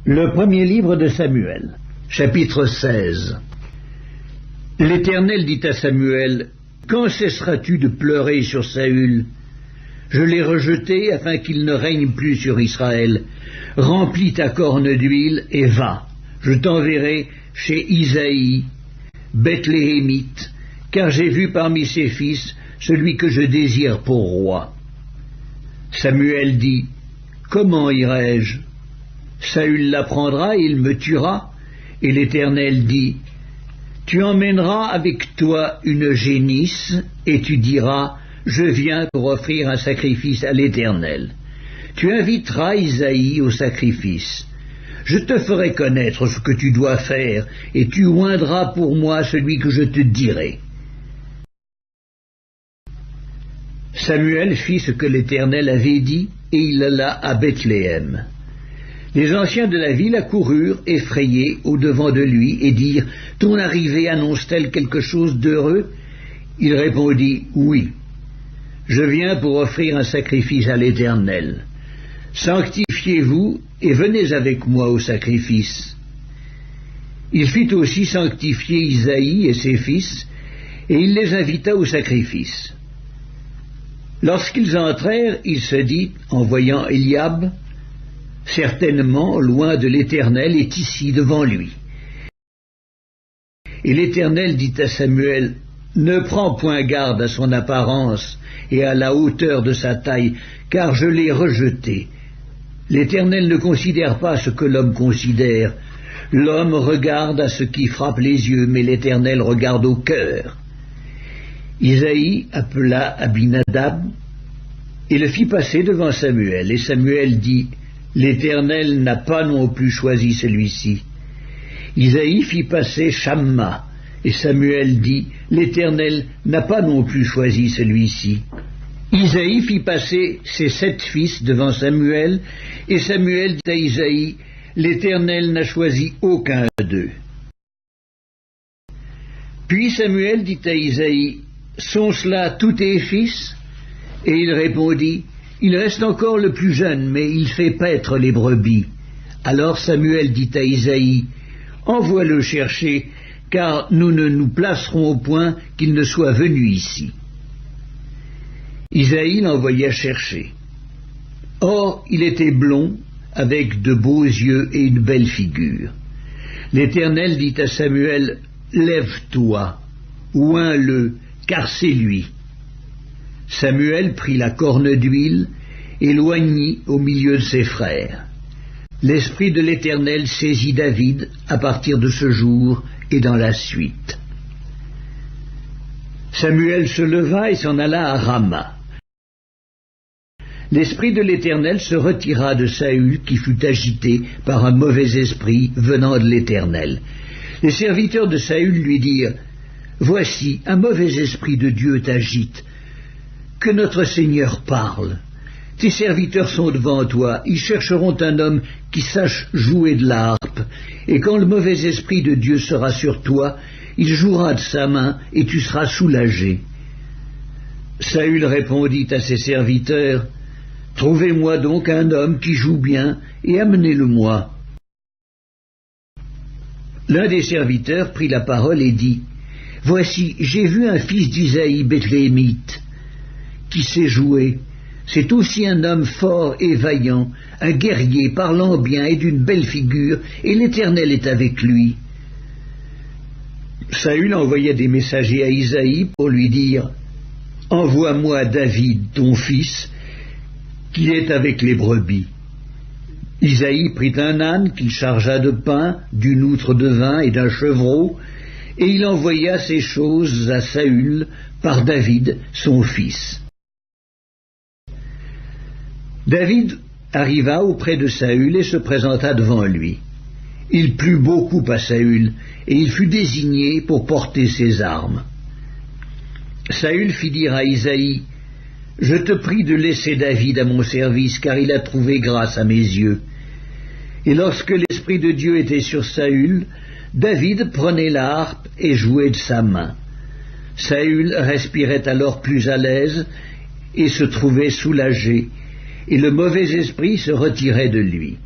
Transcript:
Le premier livre de Samuel, chapitre 16. L'Éternel dit à Samuel, « Quand cesseras-tu de pleurer sur Saül? Je l'ai rejeté afin qu'il ne règne plus sur Israël. Remplis ta corne d'huile et va. Je t'enverrai chez Isaïe, Bethléemite, car j'ai vu parmi ses fils celui que je désire pour roi. » Samuel dit, « Comment irai-je? Saül l'apprendra et il me tuera. » Et l'Éternel dit, « Tu emmèneras avec toi une génisse, et tu diras, je viens pour offrir un sacrifice à l'Éternel. Tu inviteras Isaïe au sacrifice. Je te ferai connaître ce que tu dois faire, et tu oindras pour moi celui que je te dirai. » Samuel fit ce que l'Éternel avait dit, et il alla à Bethléem. Les anciens de la ville accoururent, effrayés, au-devant de lui, et dirent, « Ton arrivée annonce-t-elle quelque chose d'heureux ?» Il répondit, « Oui. Je viens pour offrir un sacrifice à l'Éternel. Sanctifiez-vous et venez avec moi au sacrifice. » Il fit aussi sanctifier Isaïe et ses fils, et il les invita au sacrifice. Lorsqu'ils entrèrent, il se dit, en voyant Eliab, « Certainement, loin de l'Éternel est ici devant lui. » Et l'Éternel dit à Samuel, « Ne prends point garde à son apparence et à la hauteur de sa taille, car je l'ai rejeté. L'Éternel ne considère pas ce que l'homme considère. L'homme regarde à ce qui frappe les yeux, mais l'Éternel regarde au cœur. » Isaïe appela Abinadab et le fit passer devant Samuel. Et Samuel dit, « L'Éternel n'a pas non plus choisi celui-ci. » Isaïe fit passer Shamma, et Samuel dit, « L'Éternel n'a pas non plus choisi celui-ci. » Isaïe fit passer ses 7 fils devant Samuel, et Samuel dit à Isaïe, « L'Éternel n'a choisi aucun d'eux. » Puis Samuel dit à Isaïe, « Sont cela tous tes fils ?» Et il répondit, « Il reste encore le plus jeune, mais il fait paître les brebis. » Alors Samuel dit à Isaïe, « Envoie-le chercher, car nous ne nous placerons au point qu'il ne soit venu ici. » Isaïe l'envoya chercher. Or, il était blond, avec de beaux yeux et une belle figure. L'Éternel dit à Samuel, « Lève-toi, oins-le, car c'est lui. » Samuel prit la corne d'huile et l'oignit au milieu de ses frères. L'Esprit de l'Éternel saisit David à partir de ce jour et dans la suite. Samuel se leva et s'en alla à Rama. L'Esprit de l'Éternel se retira de Saül, qui fut agité par un mauvais esprit venant de l'Éternel. Les serviteurs de Saül lui dirent, « Voici, un mauvais esprit de Dieu t'agite. Que notre Seigneur parle. Tes serviteurs sont devant toi, ils chercheront un homme qui sache jouer de la harpe, et quand le mauvais esprit de Dieu sera sur toi, il jouera de sa main, et tu seras soulagé. » Saül répondit à ses serviteurs, « Trouvez-moi donc un homme qui joue bien, et amenez-le-moi. » L'un des serviteurs prit la parole et dit, « Voici, j'ai vu un fils d'Isaïe Bethléemite, qui sait jouer. C'est aussi un homme fort et vaillant, un guerrier parlant bien et d'une belle figure, et l'Éternel est avec lui. » Saül envoya des messagers à Isaïe pour lui dire, « Envoie-moi David, ton fils, qui est avec les brebis. » Isaïe prit un âne qu'il chargea de pain, d'une outre de vin et d'un chevreau, et il envoya ces choses à Saül par David, son fils. David arriva auprès de Saül et se présenta devant lui. Il plut beaucoup à Saül, et il fut désigné pour porter ses armes. Saül fit dire à Isaïe, « Je te prie de laisser David à mon service, car il a trouvé grâce à mes yeux. » Et lorsque l'Esprit de Dieu était sur Saül, David prenait la harpe et jouait de sa main. Saül respirait alors plus à l'aise et se trouvait soulagé, et le mauvais esprit se retirait de lui.